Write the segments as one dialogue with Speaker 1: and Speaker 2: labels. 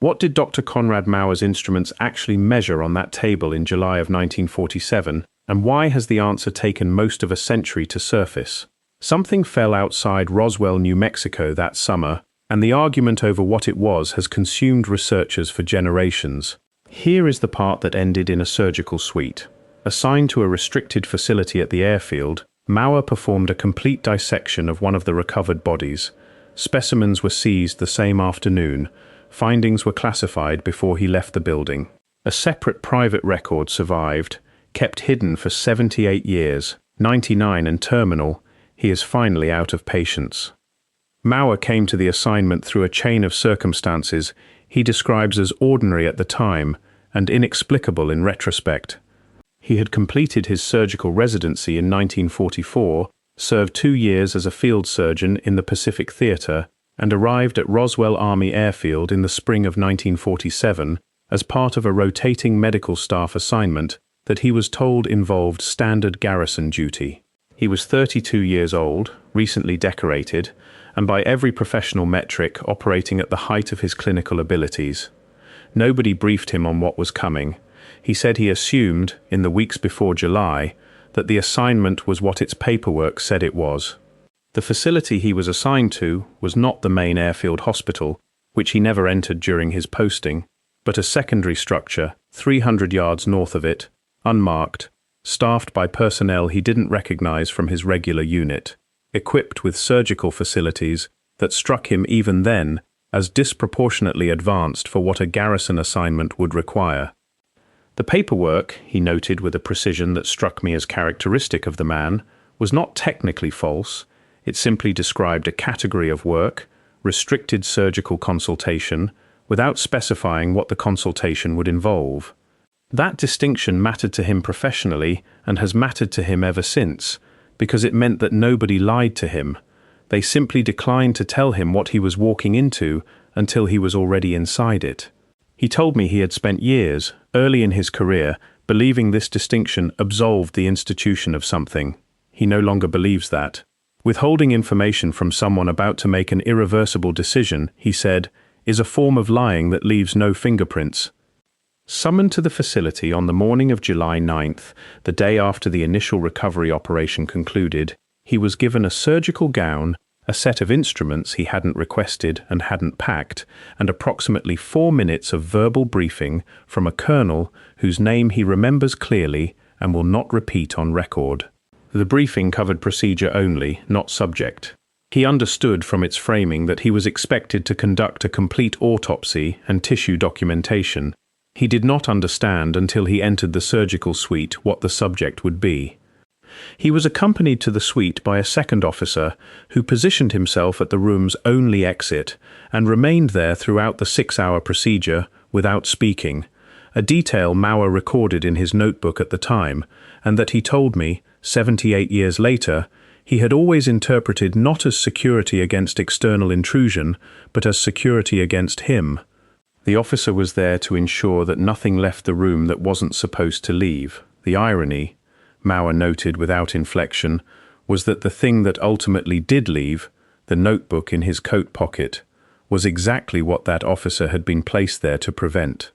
Speaker 1: What did Dr. Conrad Mauer's instruments actually measure on that table in July of 1947, and why has the answer taken most of a century to surface? Something fell outside Roswell, New Mexico that summer, and the argument over what it was has consumed researchers for generations. Here is the part that ended in a surgical suite. Assigned to a restricted facility at the airfield, Mauer performed a complete dissection of one of the recovered bodies. Specimens were seized the same afternoon. Findings were classified before he left the building. A separate private record survived, kept hidden for 78 years, 99 and terminal. He is finally out of patience. Mauer came to the assignment through a chain of circumstances he describes as ordinary at the time and inexplicable in retrospect. He had completed his surgical residency in 1944, served 2 years as a field surgeon in the Pacific Theater, and arrived at Roswell Army Airfield in the spring of 1947 as part of a rotating medical staff assignment that he was told involved standard garrison duty. He was 32 years old, recently decorated, and by every professional metric operating at the height of his clinical abilities. Nobody briefed him on what was coming. He said he assumed, in the weeks before July, that the assignment was what its paperwork said it was. The facility he was assigned to was not the main airfield hospital, which he never entered during his posting, but a secondary structure 300 yards north of it, unmarked, staffed by personnel he didn't recognize from his regular unit, equipped with surgical facilities that struck him even then as disproportionately advanced for what a garrison assignment would require. The paperwork, he noted with a precision that struck me as characteristic of the man, was not technically false. It simply described a category of work, restricted surgical consultation, without specifying what the consultation would involve. That distinction mattered to him professionally and has mattered to him ever since, because it meant that nobody lied to him. They simply declined to tell him what he was walking into until he was already inside it. He told me he had spent years, early in his career, believing this distinction absolved the institution of something. He no longer believes that. Withholding information from someone about to make an irreversible decision, he said, is a form of lying that leaves no fingerprints. Summoned to the facility on the morning of July 9th, the day after the initial recovery operation concluded, he was given a surgical gown, a set of instruments he hadn't requested and hadn't packed, and approximately 4 minutes of verbal briefing from a colonel whose name he remembers clearly and will not repeat on record. The briefing covered procedure only, not subject. He understood from its framing that he was expected to conduct a complete autopsy and tissue documentation. He did not understand until he entered the surgical suite what the subject would be. He was accompanied to the suite by a second officer who positioned himself at the room's only exit and remained there throughout the 6-hour procedure without speaking, a detail Mauer recorded in his notebook at the time, and that he told me, 78 years later, he had always interpreted not as security against external intrusion, but as security against him. The officer was there to ensure that nothing left the room that wasn't supposed to leave. The irony, Mauer noted without inflection, was that the thing that ultimately did leave, the notebook in his coat pocket, was exactly what that officer had been placed there to prevent.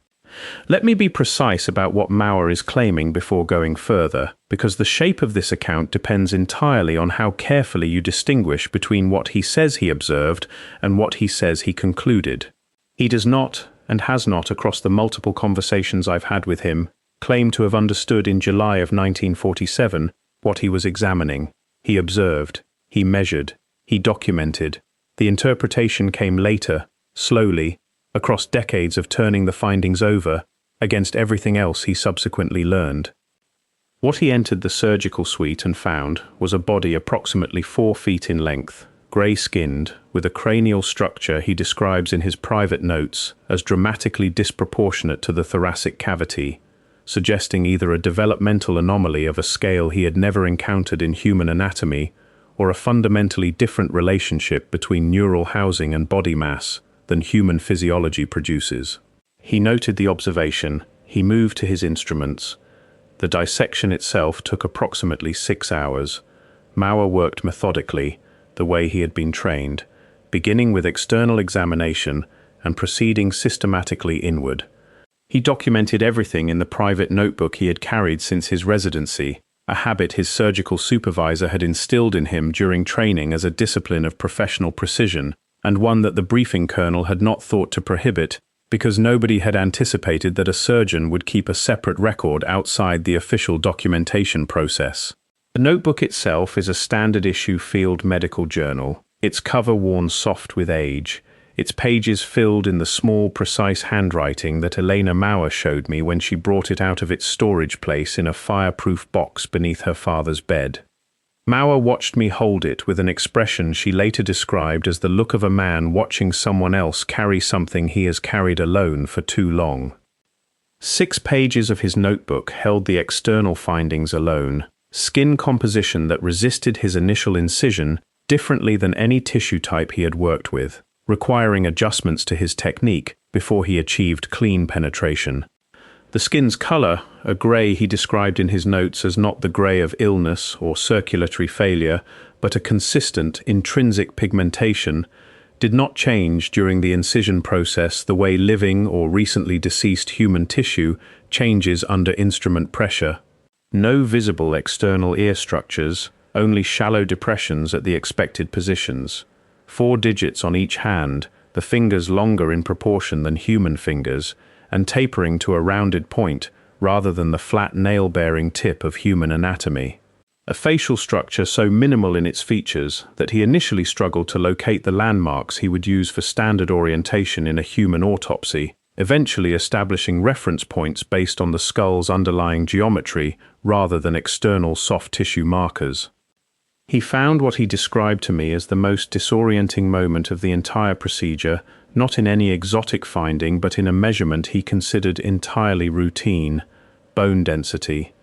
Speaker 1: Let me be precise about what Mauer is claiming before going further, because the shape of this account depends entirely on how carefully you distinguish between what he says he observed and what he says he concluded. He does not, and has not across the multiple conversations I've had with him, claim to have understood in July of 1947 what he was examining. He observed, he measured, he documented. The interpretation came later, slowly, across decades of turning the findings over against everything else he subsequently learned. What he entered the surgical suite and found was a body approximately 4 feet in length, grey-skinned, with a cranial structure he describes in his private notes as dramatically disproportionate to the thoracic cavity, suggesting either a developmental anomaly of a scale he had never encountered in human anatomy or a fundamentally different relationship between neural housing and body mass than human physiology produces. He noted the observation, he moved to his instruments. The dissection itself took approximately 6 hours. Mauer worked methodically, the way he had been trained, beginning with external examination and proceeding systematically inward. He documented everything in the private notebook he had carried since his residency, a habit his surgical supervisor had instilled in him during training as a discipline of professional precision, and one that the briefing colonel had not thought to prohibit, because nobody had anticipated that a surgeon would keep a separate record outside the official documentation process. The notebook itself is a standard-issue field medical journal, its cover worn soft with age, its pages filled in the small, precise handwriting that Elena Mauer showed me when she brought it out of its storage place in a fireproof box beneath her father's bed. Mauer watched me hold it with an expression she later described as the look of a man watching someone else carry something he has carried alone for too long. 6 pages of his notebook held the external findings alone, skin composition that resisted his initial incision differently than any tissue type he had worked with, requiring adjustments to his technique before he achieved clean penetration. The skin's color, a gray he described in his notes as not the gray of illness or circulatory failure, but a consistent, intrinsic pigmentation, did not change during the incision process the way living or recently deceased human tissue changes under instrument pressure. No visible external ear structures, only shallow depressions at the expected positions. 4 digits on each hand, the fingers longer in proportion than human fingers, and tapering to a rounded point rather than the flat nail-bearing tip of human anatomy. A facial structure so minimal in its features that he initially struggled to locate the landmarks he would use for standard orientation in a human autopsy, eventually establishing reference points based on the skull's underlying geometry rather than external soft tissue markers. He found what he described to me as the most disorienting moment of the entire procedure, not in any exotic finding but in a measurement he considered entirely routine: bone density.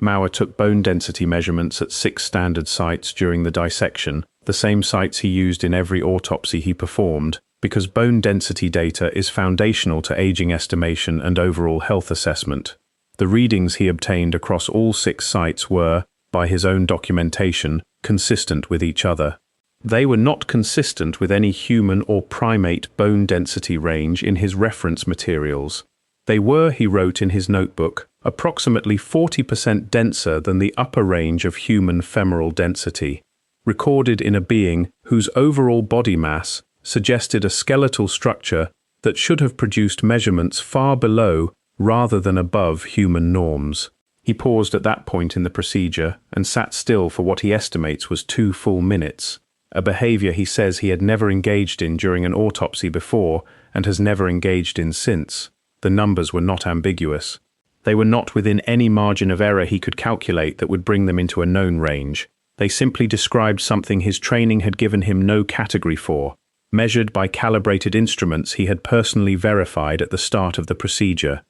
Speaker 1: Mauer took bone density measurements at 6 standard sites during the dissection, the same sites he used in every autopsy he performed, because bone density data is foundational to aging estimation and overall health assessment. The readings he obtained across all 6 sites were, by his own documentation, consistent with each other. They were not consistent with any human or primate bone density range in his reference materials. They were, he wrote in his notebook, approximately 40% denser than the upper range of human femoral density, recorded in a being whose overall body mass suggested a skeletal structure that should have produced measurements far below rather than above human norms. He paused at that point in the procedure and sat still for what he estimates was 2 full minutes, a behavior he says he had never engaged in during an autopsy before and has never engaged in since. The numbers were not ambiguous. They were not within any margin of error he could calculate that would bring them into a known range. They simply described something his training had given him no category for, measured by calibrated instruments he had personally verified at the start of the procedure.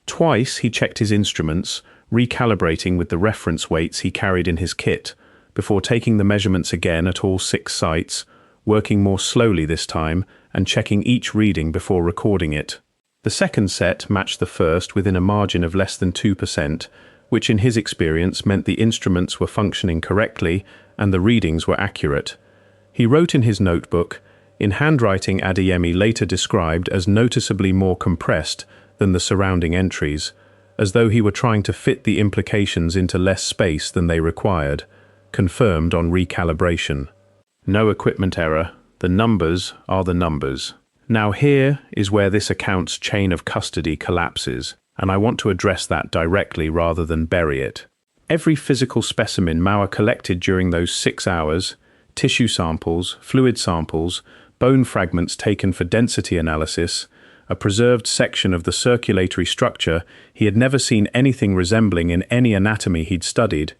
Speaker 1: Twice he checked his instruments, recalibrating with the reference weights he carried in his kit, before taking the measurements again at all 6 sites, working more slowly this time and checking each reading before recording it. The second set matched the first within a margin of less than 2%, which in his experience meant the instruments were functioning correctly and the readings were accurate. He wrote in his notebook, in handwriting Adeyemi later described as noticeably more compressed than the surrounding entries, as though he were trying to fit the implications into less space than they required, confirmed on recalibration. No equipment error, the numbers are the numbers. Now here is where this account's chain of custody collapses, and I want to address that directly rather than bury it. Every physical specimen Mauer collected during those 6 hours, tissue samples, fluid samples, bone fragments taken for density analysis, a preserved section of the circulatory structure he had never seen anything resembling in any anatomy he'd studied,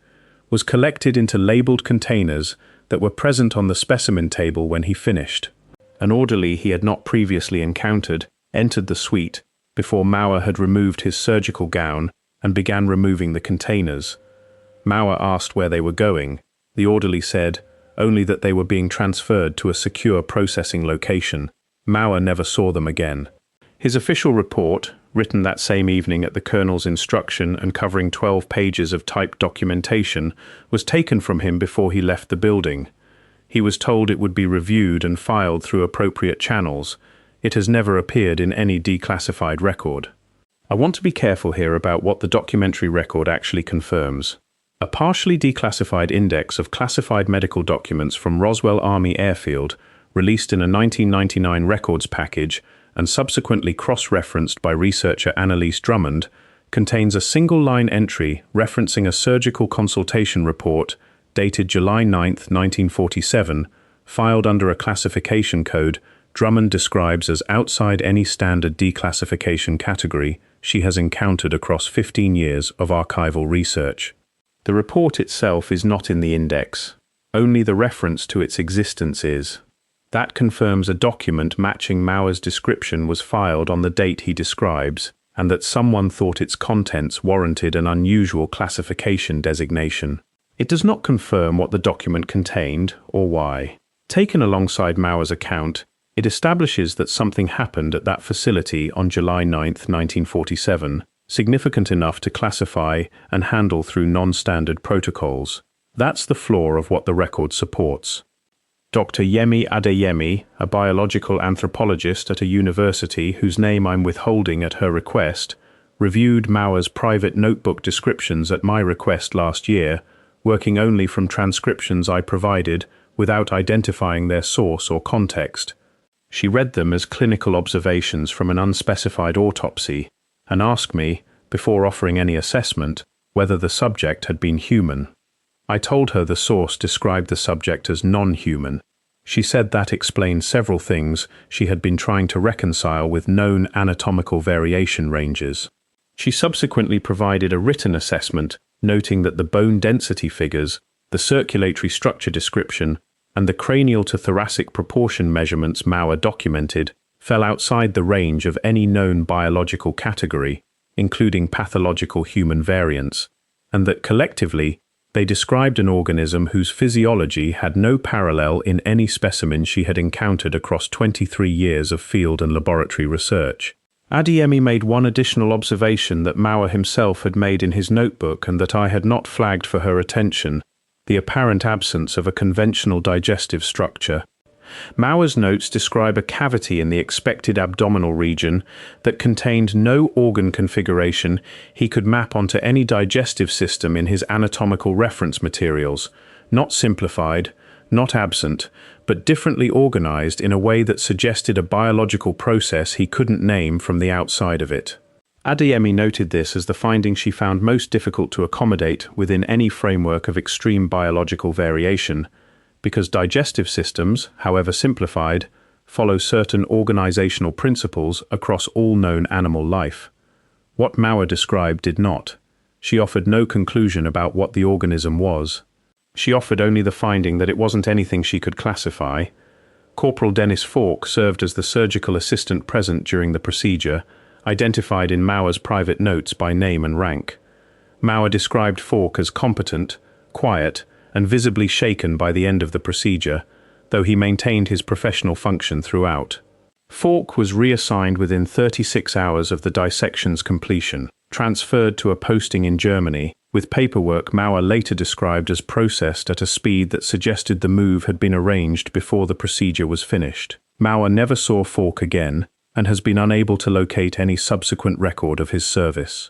Speaker 1: was collected into labeled containers that were present on the specimen table when he finished. An orderly he had not previously encountered entered the suite before Mauer had removed his surgical gown and began removing the containers. Mauer asked where they were going. The orderly said only that they were being transferred to a secure processing location. Mauer never saw them again. His official report, written that same evening at the colonel's instruction and covering 12 pages of typed documentation, was taken from him before he left the building. He was told it would be reviewed and filed through appropriate channels. It has never appeared in any declassified record. I want to be careful here about what the documentary record actually confirms. A partially declassified index of classified medical documents from Roswell Army Airfield, released in a 1999 records package and subsequently cross-referenced by researcher Annalise Drummond, contains a single-line entry referencing a surgical consultation report dated July 9, 1947, filed under a classification code Drummond describes as outside any standard declassification category she has encountered across 15 years of archival research. The report itself is not in the index. Only the reference to its existence is. That confirms a document matching Mauer's description was filed on the date he describes, and that someone thought its contents warranted an unusual classification designation. It does not confirm what the document contained or why. Taken alongside Mauer's account, it establishes that something happened at that facility on July 9, 1947, significant enough to classify and handle through non-standard protocols. That's the flaw of what the record supports. Dr. Yemi Adeyemi, a biological anthropologist at a university whose name I'm withholding at her request, reviewed Mauer's private notebook descriptions at my request last year, working only from transcriptions I provided without identifying their source or context. She read them as clinical observations from an unspecified autopsy and asked me, before offering any assessment, whether the subject had been human. I told her the source described the subject as non-human. She said that explained several things she had been trying to reconcile with known anatomical variation ranges. She subsequently provided a written assessment, noting that the bone density figures, the circulatory structure description, and the cranial to thoracic proportion measurements Mauer documented fell outside the range of any known biological category, including pathological human variants, and that collectively they described an organism whose physiology had no parallel in any specimen she had encountered across 23 years of field and laboratory research. Adeyemi made one additional observation that Mauer himself had made in his notebook and that I had not flagged for her attention: the apparent absence of a conventional digestive structure. Mauer's notes describe a cavity in the expected abdominal region that contained no organ configuration he could map onto any digestive system in his anatomical reference materials, not simplified, not absent, but differently organized in a way that suggested a biological process he couldn't name from the outside of it. Adeyemi noted this as the finding she found most difficult to accommodate within any framework of extreme biological variation, because digestive systems, however simplified, follow certain organizational principles across all known animal life. What Mauer described did not. She offered no conclusion about what the organism was. She offered only the finding that it wasn't anything she could classify. Corporal Dennis Falk served as the surgical assistant present during the procedure, identified in Mauer's private notes by name and rank. Mauer described Falk as competent, quiet, and visibly shaken by the end of the procedure, though he maintained his professional function throughout. Falk was reassigned within 36 hours of the dissection's completion, transferred to a posting in Germany, with paperwork Mauer later described as processed at a speed that suggested the move had been arranged before the procedure was finished. Mauer never saw Falk again, and has been unable to locate any subsequent record of his service.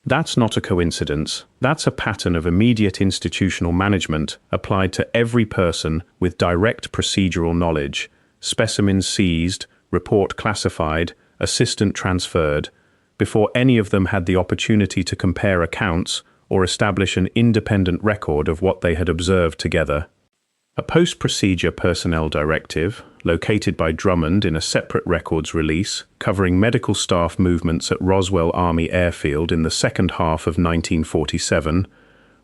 Speaker 1: That's not a coincidence. That's a pattern of immediate institutional management applied to every person with direct procedural knowledge: specimens seized, report classified, assistant transferred, before any of them had the opportunity to compare accounts or establish an independent record of what they had observed together. A post-procedure personnel directive, located by Drummond in a separate records release covering medical staff movements at Roswell Army Airfield in the second half of 1947,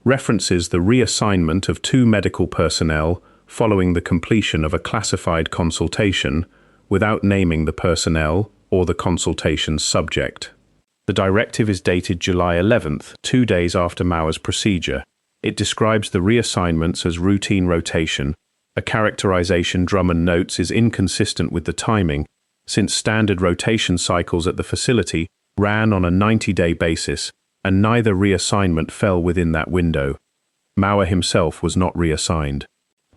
Speaker 1: references the reassignment of 2 medical personnel following the completion of a classified consultation without naming the personnel or the consultation's subject. The directive is dated July 11th, 2 days after Mauer's procedure. It describes the reassignments as routine rotation, a characterization Drummond notes is inconsistent with the timing, since standard rotation cycles at the facility ran on a 90-day basis, and neither reassignment fell within that window. Mauer himself was not reassigned.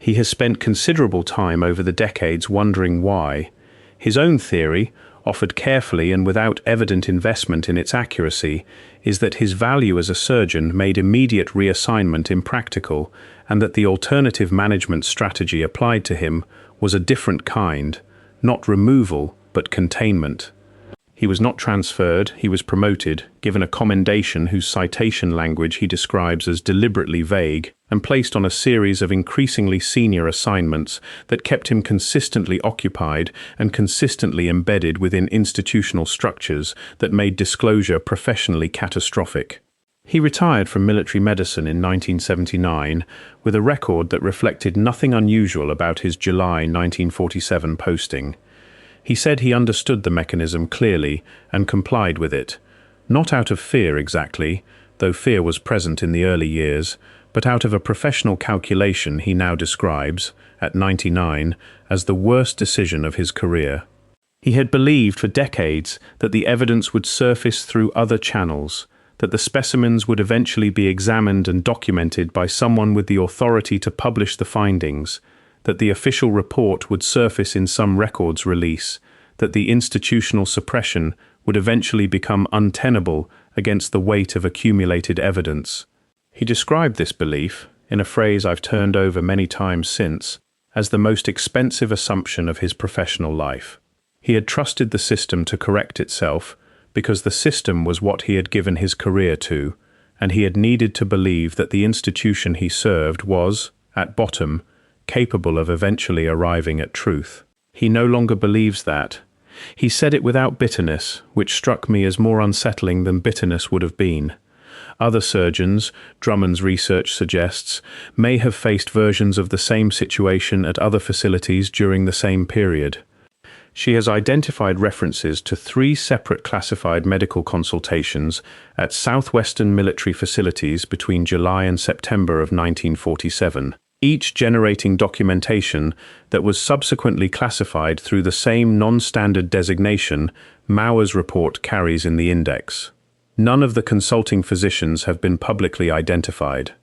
Speaker 1: He has spent considerable time over the decades wondering why. His own theory, offered carefully and without evident investment in its accuracy, is that his value as a surgeon made immediate reassignment impractical, and that the alternative management strategy applied to him was a different kind, not removal, but containment. He was not transferred, he was promoted, given a commendation whose citation language he describes as deliberately vague, and placed on a series of increasingly senior assignments that kept him consistently occupied and consistently embedded within institutional structures that made disclosure professionally catastrophic. He retired from military medicine in 1979 with a record that reflected nothing unusual about his July 1947 posting. He said he understood the mechanism clearly and complied with it, not out of fear exactly, though fear was present in the early years, but out of a professional calculation he now describes, at 99, as the worst decision of his career. He had believed for decades that the evidence would surface through other channels, that the specimens would eventually be examined and documented by someone with the authority to publish the findings, that the official report would surface in some records release, that the institutional suppression would eventually become untenable against the weight of accumulated evidence. He described this belief, in a phrase I've turned over many times since, as the most expensive assumption of his professional life. He had trusted the system to correct itself because the system was what he had given his career to, and he had needed to believe that the institution he served was, at bottom, capable of eventually arriving at truth. He no longer believes that. He said it without bitterness, which struck me as more unsettling than bitterness would have been. Other surgeons, Drummond's research suggests, may have faced versions of the same situation at other facilities during the same period. She has identified references to 3 separate classified medical consultations at southwestern military facilities between July and September of 1947. Each generating documentation that was subsequently classified through the same non-standard designation Mauer's report carries in the index. None of the consulting physicians have been publicly identified.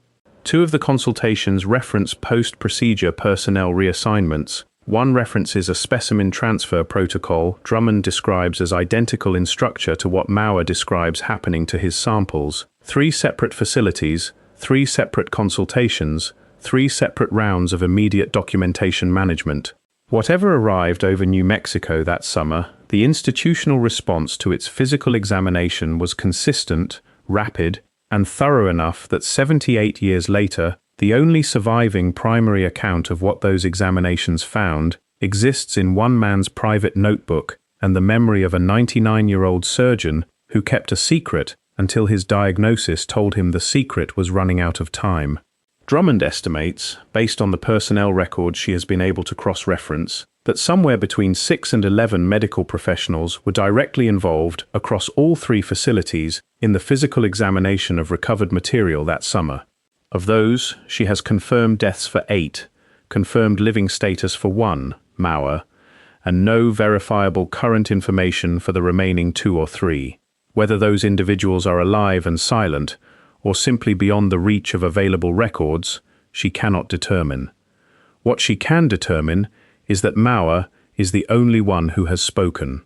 Speaker 1: 2 of the consultations reference post-procedure personnel reassignments. One references a specimen transfer protocol Drummond describes as identical in structure to what Mauer describes happening to his samples. 3 separate facilities, 3 separate consultations, 3 separate rounds of immediate documentation management. Whatever arrived over New Mexico that summer, the institutional response to its physical examination was consistent, rapid, and thorough enough that 78 years later, the only surviving primary account of what those examinations found exists in one man's private notebook and the memory of a 99-year-old surgeon who kept a secret until his diagnosis told him the secret was running out of time. Drummond estimates, based on the personnel records she has been able to cross-reference, that somewhere between 6 and 11 medical professionals were directly involved across all 3 facilities in the physical examination of recovered material that summer. Of those, she has confirmed deaths for 8, confirmed living status for 1, Mauer, and no verifiable current information for the remaining 2 or 3. Whether those individuals are alive and silent, or simply beyond the reach of available records, she cannot determine. What she can determine is that Mauer is the only one who has spoken.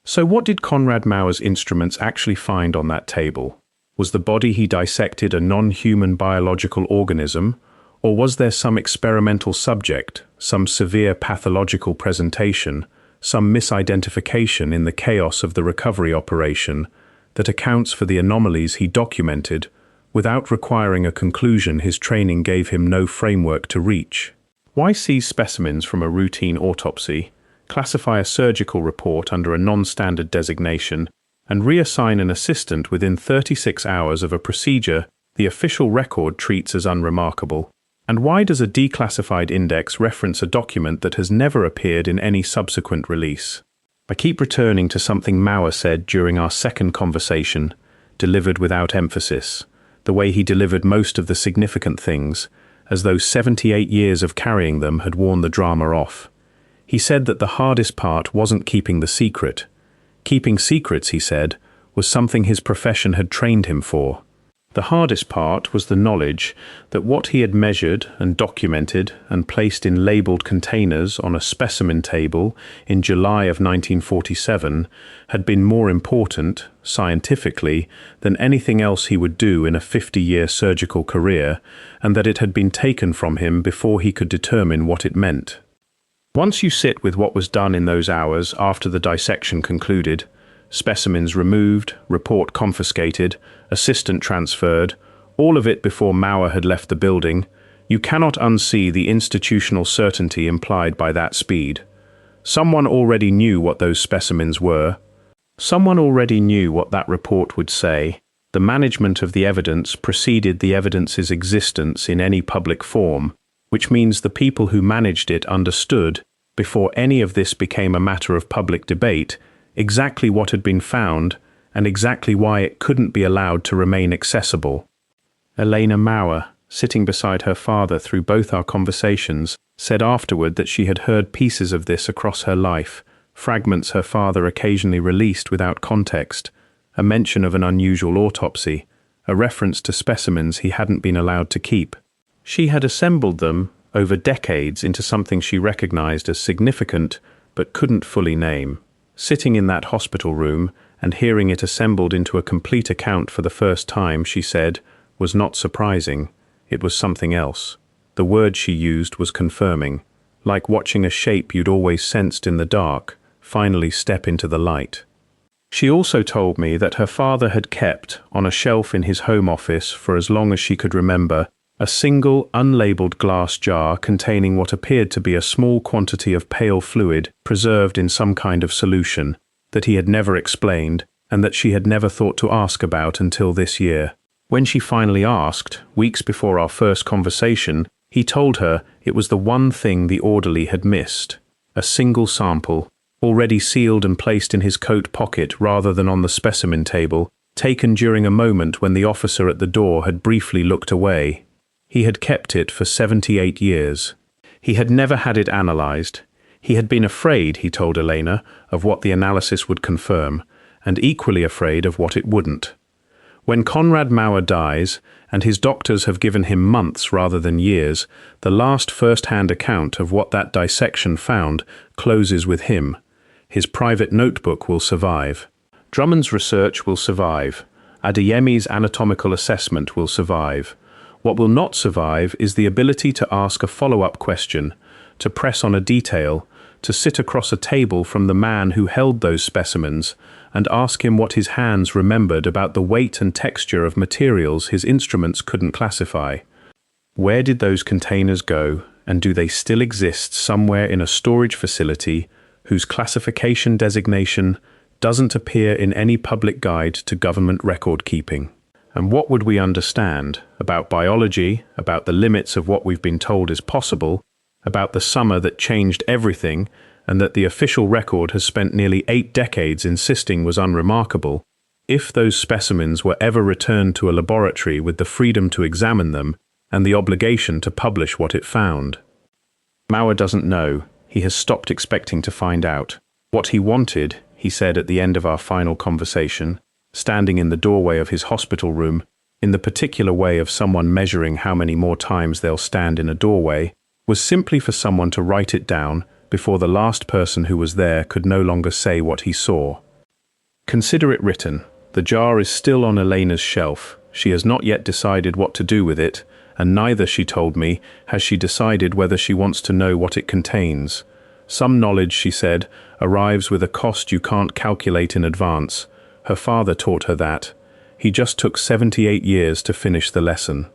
Speaker 1: So what did Conrad Mauer's instruments actually find on that table? Was the body he dissected a non-human biological organism, or was there some experimental subject, some severe pathological presentation, some misidentification in the chaos of the recovery operation that accounts for the anomalies he documented without requiring a conclusion his training gave him no framework to reach? Why seize specimens from a routine autopsy, classify a surgical report under a non-standard designation, and reassign an assistant within 36 hours of a procedure the official record treats as unremarkable? And why does a declassified index reference a document that has never appeared in any subsequent release? I keep returning to something Mauer said during our second conversation, delivered without emphasis, the way he delivered most of the significant things, as though 78 years of carrying them had worn the drama off. He said that the hardest part wasn't keeping the secret. Keeping secrets, he said, was something his profession had trained him for. The hardest part was the knowledge that what he had measured and documented and placed in labeled containers on a specimen table in July of 1947 had been more important, scientifically, than anything else he would do in a 50-year surgical career, and that it had been taken from him before he could determine what it meant. Once you sit with what was done in those hours after the dissection concluded, specimens removed, report confiscated, assistant transferred, all of it before Mauer had left the building, you cannot unsee the institutional certainty implied by that speed. Someone already knew what those specimens were. Someone already knew what that report would say. The management of the evidence preceded the evidence's existence in any public form, which means the people who managed it understood, before any of this became a matter of public debate, exactly what had been found and exactly why it couldn't be allowed to remain accessible. Elena Mauer, sitting beside her father through both our conversations, said afterward that she had heard pieces of this across her life, fragments her father occasionally released without context, a mention of an unusual autopsy, a reference to specimens he hadn't been allowed to keep. She had assembled them over decades into something she recognized as significant but couldn't fully name. Sitting in that hospital room and hearing it assembled into a complete account for the first time, she said, was not surprising. It was something else. The word she used was confirming, like watching a shape you'd always sensed in the dark finally step into the light. She also told me that her father had kept, on a shelf in his home office for as long as she could remember, a single unlabeled glass jar containing what appeared to be a small quantity of pale fluid preserved in some kind of solution that he had never explained and that she had never thought to ask about until this year. When she finally asked, weeks before our first conversation, he told her it was the one thing the orderly had missed, a single sample, already sealed and placed in his coat pocket rather than on the specimen table, taken during a moment when the officer at the door had briefly looked away. He had kept it for 78 years. He had never had it analyzed. He had been afraid, he told Elena, of what the analysis would confirm, and equally afraid of what it wouldn't. When Conrad Mauer dies, and his doctors have given him months rather than years, the last first-hand account of what that dissection found closes with him. His private notebook will survive. Drummond's research will survive. Adeyemi's anatomical assessment will survive. What will not survive is the ability to ask a follow-up question, to press on a detail, to sit across a table from the man who held those specimens and ask him what his hands remembered about the weight and texture of materials his instruments couldn't classify. Where did those containers go, and do they still exist somewhere in a storage facility whose classification designation doesn't appear in any public guide to government record keeping? And what would we understand about biology, about the limits of what we've been told is possible, about the summer that changed everything and that the official record has spent nearly 8 decades insisting was unremarkable, if those specimens were ever returned to a laboratory with the freedom to examine them and the obligation to publish what it found? Mauer doesn't know. He has stopped expecting to find out. What he wanted, he said at the end of our final conversation, standing in the doorway of his hospital room, in the particular way of someone measuring how many more times they'll stand in a doorway, was simply for someone to write it down before the last person who was there could no longer say what he saw. Consider it written. The jar is still on Elena's shelf. She has not yet decided what to do with it, and neither, she told me, has she decided whether she wants to know what it contains. Some knowledge, she said, arrives with a cost you can't calculate in advance. Her father taught her that. He just took 78 years to finish the lesson.